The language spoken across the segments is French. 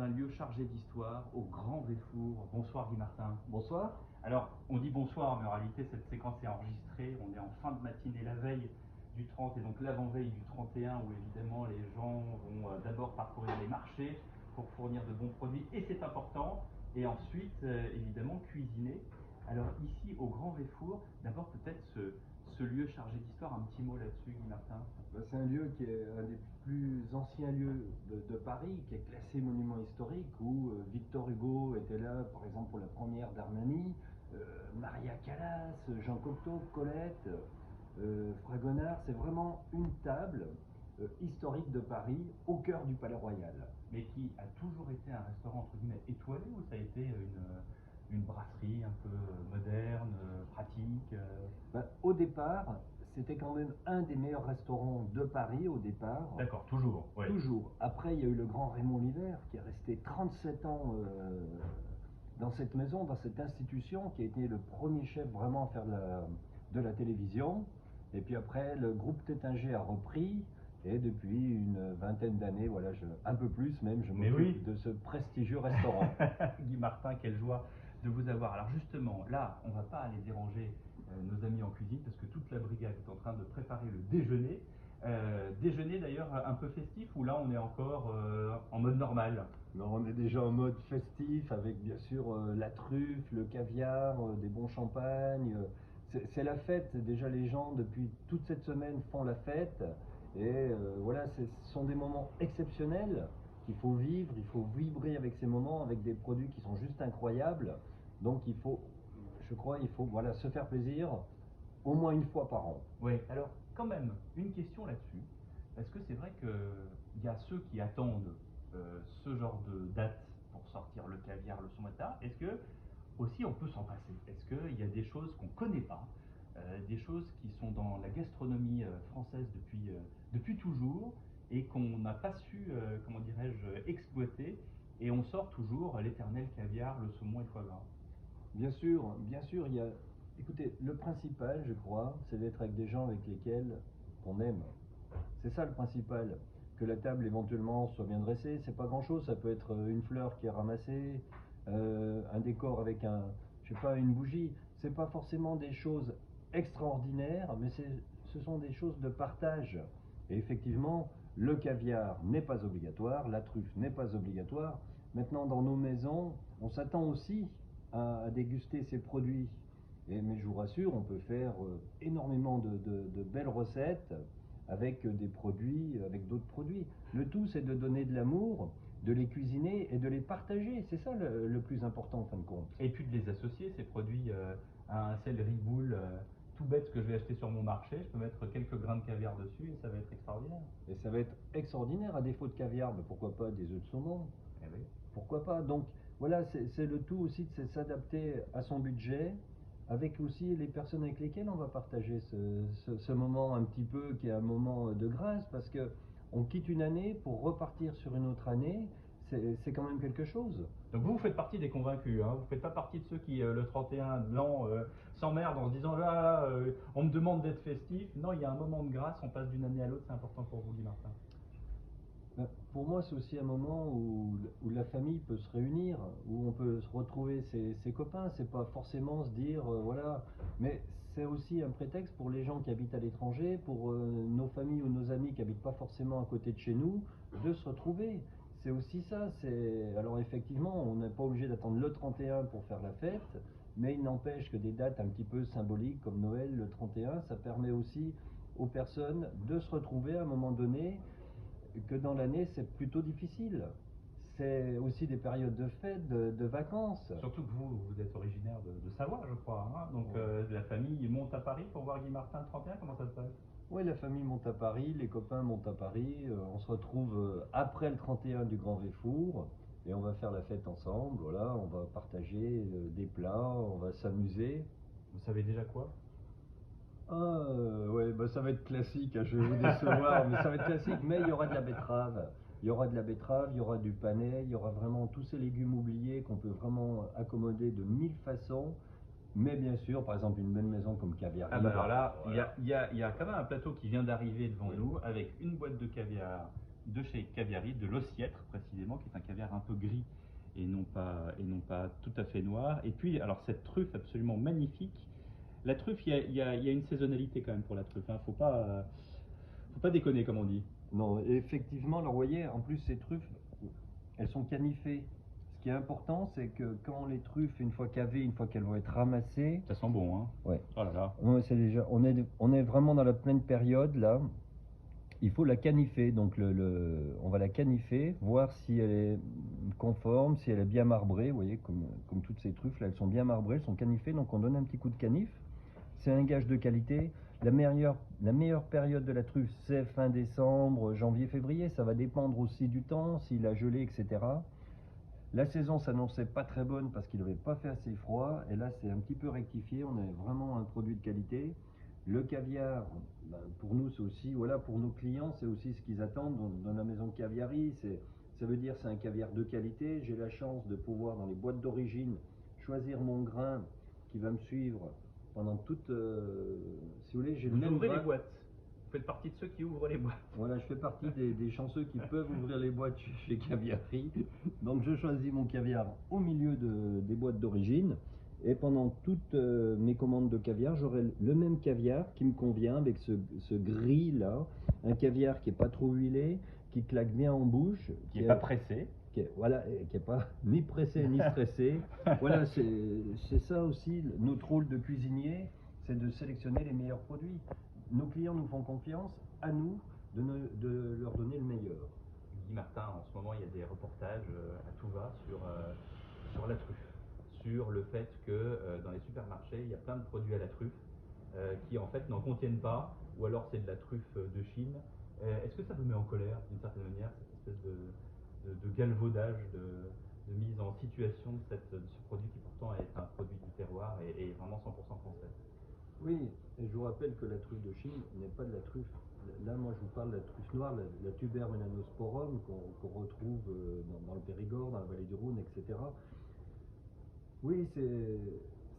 un lieu chargé d'histoire, au Grand Véfour. Bonsoir Guy Martin. Bonsoir. Alors, on dit bonsoir, mais en réalité, cette séquence est enregistrée. On est en fin de matinée, la veille du 30 et donc l'avant-veille du 31, où évidemment les gens vont d'abord parcourir les marchés pour fournir de bons produits, et c'est important, et ensuite, évidemment, cuisiner. Alors ici, au Grand Véfour, d'abord peut-être ce lieu chargé d'histoire, un petit mot là-dessus, Guy Martin. C'est un lieu qui est un des plus anciens lieux de Paris, qui est classé monument historique, où Victor Hugo était là, par exemple, pour la première d'Hernani, Maria Callas, Jean Cocteau, Colette, Fragonard. C'est vraiment une table historique de Paris, au cœur du Palais Royal. Mais qui a toujours été un restaurant entre guillemets étoilé, ou ça a été une brasserie un peu moderne, pratique Au départ, c'était quand même un des meilleurs restaurants de Paris au départ. D'accord, toujours. Ouais. Toujours. Après, il y a eu le grand Raymond Liver qui est resté 37 ans dans cette maison, dans cette institution, qui a été le premier chef vraiment à faire de la télévision. Et puis après, le groupe Tétinger a repris. Et depuis une vingtaine d'années, voilà, un peu plus même, je m'occupe de ce prestigieux restaurant. Guy Martin, quelle joie de vous avoir. Alors justement, là, on ne va pas aller déranger nos amis en cuisine parce que toute la brigade est en train de préparer le déjeuner. Déjeuner d'ailleurs un peu festif, ou là on est encore en mode normal? Non, on est déjà en mode festif avec bien sûr la truffe, le caviar, des bons champagnes. C'est la fête, déjà les gens depuis toute cette semaine font la fête. Et voilà, ce sont des moments exceptionnels qu'il faut vivre, il faut vibrer avec ces moments, avec des produits qui sont juste incroyables. Donc il faut, je crois, il faut voilà, se faire plaisir au moins une fois par an. Oui, alors quand même, une question là-dessus, parce que c'est vrai qu'il y a ceux qui attendent ce genre de date pour sortir le caviar, le saumon. Est-ce que aussi on peut s'en passer? Est-ce qu'il y a des choses qu'on ne connaît pas, des choses qui sont dans la gastronomie française depuis toujours et qu'on n'a pas su, comment dirais-je, exploiter, et on sort toujours l'éternel caviar, le saumon et le foie gras? Bien sûr, il y a. Écoutez, le principal, je crois, c'est d'être avec des gens avec lesquels on aime. C'est ça le principal. Que la table éventuellement soit bien dressée, c'est pas grand-chose. Ça peut être une fleur qui est ramassée, un décor avec je sais pas, une bougie. C'est pas forcément des choses extraordinaires, mais ce sont des choses de partage. Et effectivement, le caviar n'est pas obligatoire, la truffe n'est pas obligatoire. Maintenant, dans nos maisons, on s'attend aussi à déguster ces produits. Mais je vous rassure, on peut faire énormément de belles recettes avec des produits, avec d'autres produits. Le tout, c'est de donner de l'amour, de les cuisiner et de les partager. C'est ça le plus important en fin de compte. Et puis de les associer, ces produits, à un céleri boule tout bête que je vais acheter sur mon marché. Je peux mettre quelques grains de caviar dessus et ça va être extraordinaire. Et ça va être extraordinaire. À défaut de caviar, mais pourquoi pas des œufs de saumon? Eh oui. Pourquoi pas? Donc voilà, c'est le tout aussi, c'est s'adapter à son budget, avec aussi les personnes avec lesquelles on va partager ce moment un petit peu qui est un moment de grâce, parce que on quitte une année pour repartir sur une autre année, c'est quand même quelque chose. Donc vous faites partie des convaincus, hein. Vous ne faites pas partie de ceux qui, le 31 de l'an, s'emmerdent en se disant là, on me demande d'être festif. Non, il y a un moment de grâce, on passe d'une année à l'autre, c'est important pour vous, Guy Martin. Pour moi, c'est aussi un moment où la famille peut se réunir, où on peut se retrouver ses copains. C'est pas forcément se dire, voilà, mais c'est aussi un prétexte pour les gens qui habitent à l'étranger, pour nos familles ou nos amis qui habitent pas forcément à côté de chez nous, de se retrouver. C'est aussi ça. Alors effectivement, on n'est pas obligé d'attendre le 31 pour faire la fête, mais il n'empêche que des dates un petit peu symboliques comme Noël, le 31, ça permet aussi aux personnes de se retrouver à un moment donné, que dans l'année c'est plutôt difficile. C'est aussi des périodes de fête, de vacances. Surtout que vous êtes originaire de Savoie, je crois, hein. Donc la famille monte à Paris pour voir Guy Martin le 31, comment ça se passe? Oui, la famille monte à Paris, les copains montent à Paris, on se retrouve après le 31 du Grand Véfour, et on va faire la fête ensemble, voilà, on va partager des plats, on va s'amuser. Vous savez déjà quoi? Ouais, ça va être classique, hein, je vais vous décevoir, mais ça va être classique, mais il y aura de la betterave. Il y aura de la betterave, il y aura du panais, il y aura vraiment tous ces légumes oubliés qu'on peut vraiment accommoder de mille façons. Mais bien sûr, par exemple, une belle maison comme caviar. Alors là, il y a quand même un plateau qui vient d'arriver devant nous avec une boîte de caviar, de chez Caviari, de l'Ossiètre précisément, qui est un caviar un peu gris et non pas tout à fait noir. Et puis, alors cette truffe absolument magnifique. La truffe, il y a une saisonnalité quand même pour la truffe, hein. Faut pas déconner, comme on dit. Non, effectivement, alors vous voyez, en plus ces truffes, elles sont canifées. Ce qui est important, c'est que quand les truffes, une fois cavées, une fois qu'elles vont être ramassées, Ça sent bon, hein. ouais, Oh là là. on est vraiment dans la pleine période là. Il faut la canifer, donc on va la canifer, voir si elle est conforme, si elle est bien marbrée, vous voyez, comme toutes ces truffes là, elles sont bien marbrées, elles sont canifées, donc on donne un petit coup de canif. C'est un gage de qualité. La meilleure période de la truffe, c'est fin décembre, janvier, février. Ça va dépendre aussi du temps, s'il a gelé, etc. La saison s'annonçait pas très bonne parce qu'il n'avait pas fait assez froid. Et là, c'est un petit peu rectifié. On a vraiment un produit de qualité. Le caviar, ben, pour nous, c'est aussi, voilà, pour nos clients, c'est aussi ce qu'ils attendent dans la maison Caviari. Ça veut dire c'est un caviar de qualité. J'ai la chance de pouvoir, dans les boîtes d'origine, choisir mon grain qui va me suivre pendant toute. Si vous voulez, j'ai le Vous même ouvrez grain. les boîtes. Vous faites partie de ceux qui ouvrent les boîtes. Voilà, je fais partie des chanceux qui peuvent ouvrir les boîtes chez Caviari. Donc je choisis mon caviar au milieu des boîtes d'origine. Et pendant toutes mes commandes de caviar, j'aurai le même caviar qui me convient avec ce gris là. Un caviar qui n'est pas trop huilé, qui claque bien en bouche. Qui n'est pas pressé. Voilà, qui n'est pas ni pressé ni stressé. Voilà, c'est ça aussi, notre rôle de cuisinier, c'est de sélectionner les meilleurs produits. Nos clients nous font confiance, à nous de leur donner le meilleur. Guy Martin, en ce moment, il y a des reportages à tout va sur la truffe, sur le fait que dans les supermarchés, il y a plein de produits à la truffe qui en fait n'en contiennent pas, ou alors c'est de la truffe de Chine. Est-ce que ça vous met en colère d'une certaine manière, cette espèce de galvaudage, de mise en situation de ce produit qui pourtant est un produit du terroir et vraiment 100% français? Oui, et je vous rappelle que la truffe de Chine n'est pas de la truffe. Là, moi, je vous parle de la truffe noire, la Tuber melanosporum qu'on retrouve dans le Périgord, dans la vallée du Rhône, etc. Oui,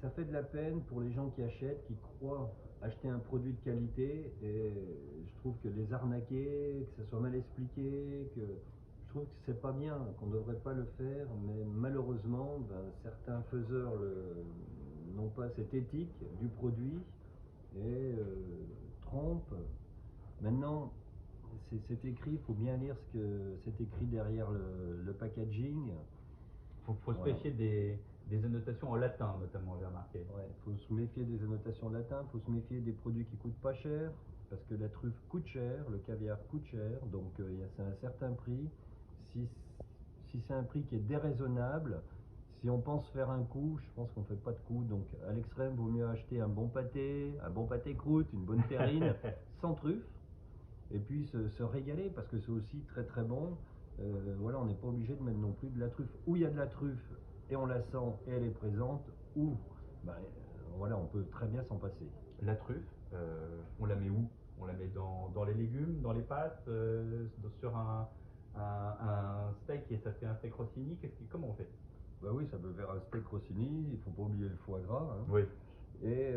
ça fait de la peine pour les gens qui achètent, qui croient acheter un produit de qualité, et je trouve que les arnaquer, que ça soit mal expliqué, je trouve que c'est pas bien, qu'on ne devrait pas le faire, mais malheureusement, ben, certains faiseurs n'ont pas cette éthique du produit et trompent. Maintenant, c'est écrit, il faut bien lire ce que c'est écrit derrière le packaging. Faut se méfier des annotations en latin, notamment, j'ai remarqué. Ouais, faut se méfier des annotations latines, faut se méfier des produits qui coûtent pas cher, parce que la truffe coûte cher, le caviar coûte cher, donc c'est un certain prix. Si c'est un prix qui est déraisonnable, si on pense faire un coup, je pense qu'on fait pas de coup. Donc à l'extrême, vaut mieux acheter un bon pâté croûte, une bonne terrine, sans truffe, et puis se régaler, parce que c'est aussi très très bon. Voilà, on n'est pas obligé de mettre non plus de la truffe. Où il y a de la truffe et on la sent et elle est présente, ou voilà, on peut très bien s'en passer. La truffe, on la met où? On la met dans les légumes, dans les pâtes, sur un steak, et ça fait un steak rossini. Comment on fait? Bah oui, ça peut faire un steak rossini, il faut pas oublier le foie gras, hein. Oui. Et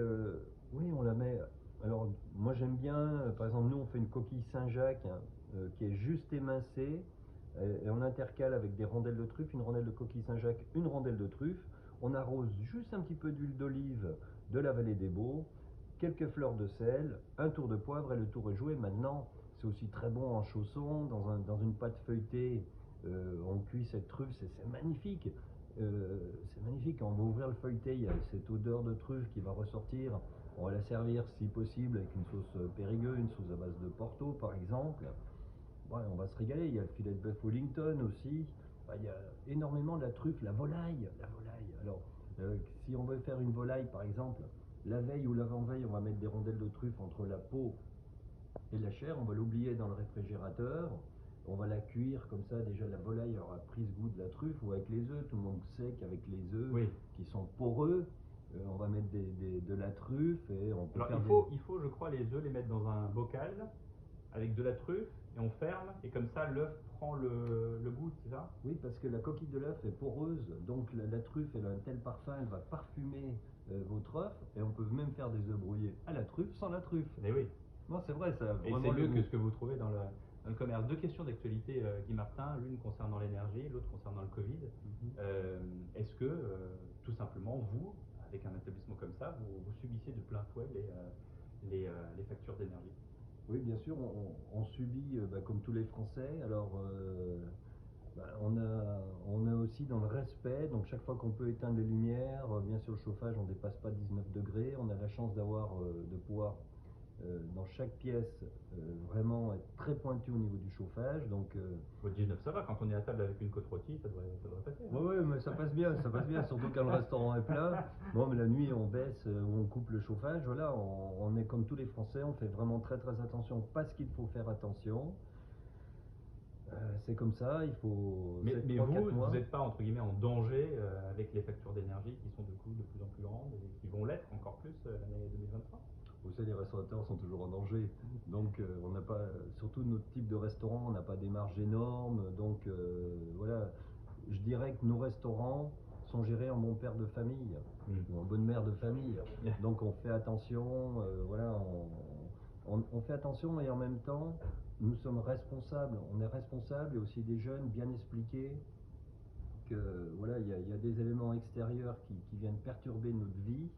oui, on la met. Alors moi j'aime bien, par exemple, nous on fait une coquille Saint-Jacques, hein, qui est juste émincée, et on intercale avec des rondelles de truffe, une rondelle de coquille Saint-Jacques, une rondelle de truffe. On arrose juste un petit peu d'huile d'olive de la vallée des Baux, quelques fleurs de sel, un tour de poivre, et le tour est joué. Maintenant, c'est aussi très bon en chausson, dans une pâte feuilletée. On cuit cette truffe, c'est magnifique. C'est magnifique. Quand on va ouvrir le feuilleté, il y a cette odeur de truffe qui va ressortir. On va la servir si possible avec une sauce Périgueux, une sauce à base de Porto par exemple. Ouais, on va se régaler. Il y a le filet de bœuf Wellington aussi. Il y a énormément de la truffe, la volaille. Alors, si on veut faire une volaille par exemple, la veille ou l'avant-veille, on va mettre des rondelles de truffe entre la peau et la chair. On va l'oublier dans le réfrigérateur. On va la cuire comme ça. Déjà, la volaille aura pris ce goût de la truffe, ou avec les œufs. Tout le monde sait qu'avec les œufs, oui, qui sont poreux, on va mettre de la truffe, et on peut il faut, je crois, les œufs les mettre dans un bocal avec de la truffe, et on ferme, et comme ça l'œuf prend le goût, c'est ça? Oui, parce que la coquille de l'œuf est poreuse, donc la truffe, elle a un tel parfum, elle va parfumer votre œuf, et on peut même faire des œufs brouillés à la truffe sans la truffe. Mais oui. Non, c'est vrai, ça. Et c'est mieux que ce que vous trouvez dans dans le commerce. Deux questions d'actualité, Guy Martin, l'une concernant l'énergie, l'autre concernant le Covid. Est-ce que, tout simplement, vous, avec un établissement comme ça, vous subissez de plein fouet les factures d'énergie? Oui, bien sûr, on subit comme tous les Français. Alors, on est aussi dans le respect. Donc, chaque fois qu'on peut éteindre les lumières, bien sûr, le chauffage, on ne dépasse pas 19 degrés. On a la chance de pouvoir, dans chaque pièce, vraiment être très pointu au niveau du chauffage. Donc, Au 19, ça va, quand on est à table avec une côte rôtie, ça devrait passer. Hein. oui, mais ça passe bien, surtout quand le restaurant est plein. Bon, mais la nuit, on baisse ou on coupe le chauffage. Voilà, on est comme tous les Français, on fait vraiment très très attention parce qu'il faut faire attention. C'est comme ça, il faut. Mais 3-4 vous mois. n'êtes pas, entre guillemets, en danger avec les factures d'énergie qui sont de coût de plus en plus grandes et qui vont l'être encore plus l'année 2023? Vous savez, les restaurateurs sont toujours en danger. Donc, on n'a pas, surtout notre type de restaurant, on n'a pas des marges énormes. Donc, voilà, je dirais que nos restaurants sont gérés en bon père de famille, ou en bonne mère de famille. Donc, on fait attention, voilà, on fait attention et en même temps, nous sommes responsables. On est responsables et aussi des jeunes bien expliquer que, voilà, il y a des éléments extérieurs qui viennent perturber notre vie.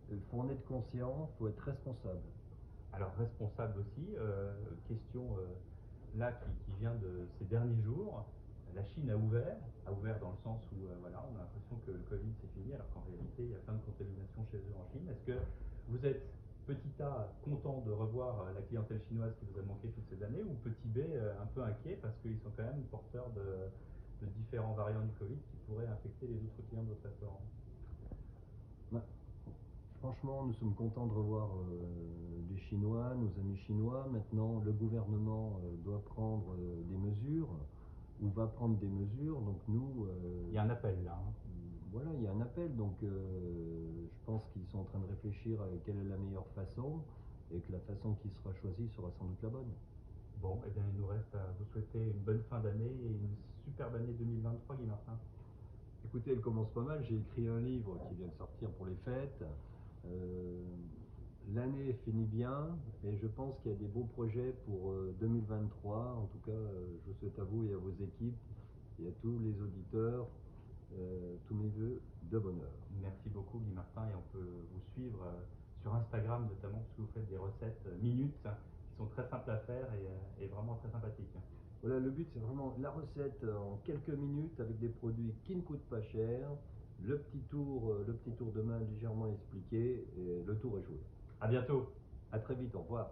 Il faut en être conscient, il faut être responsable. Alors responsable aussi, question là qui vient de ces derniers jours, la Chine a ouvert dans le sens où voilà, on a l'impression que le Covid c'est fini, alors qu'en réalité il y a plein de contaminations chez eux en Chine. Est-ce que vous êtes petit A content de revoir la clientèle chinoise qui vous a manqué toutes ces années, ou petit B un peu inquiet parce qu'ils sont quand même porteurs de différents variants du Covid qui pourraient infecter les autres clients de votre restaurant? Bah, franchement, nous sommes contents de revoir les Chinois, nos amis chinois. Maintenant, le gouvernement doit prendre des mesures, ou va prendre des mesures. Donc nous... Il y a un appel là. Hein. Voilà, il y a un appel. Donc je pense qu'ils sont en train de réfléchir à quelle est la meilleure façon, et que la façon qui sera choisie sera sans doute la bonne. Bon, eh bien, il nous reste à vous souhaiter une bonne fin d'année et une superbe année 2023, Guy Martin. Écoutez, elle commence pas mal. J'ai écrit un livre qui vient de sortir pour les fêtes. L'année finit bien et je pense qu'il y a des beaux projets pour 2023. En tout cas, je vous souhaite à vous et à vos équipes et à tous les auditeurs tous mes vœux de bonheur. Merci beaucoup, Guy Martin, et on peut vous suivre sur Instagram notamment, parce que vous faites des recettes minutes qui sont très simples à faire et vraiment très sympathiques. Voilà, le but c'est vraiment la recette en quelques minutes avec des produits qui ne coûtent pas cher, le petit tour de main légèrement expliqué, et le tour est joué. À bientôt. À très vite, au revoir.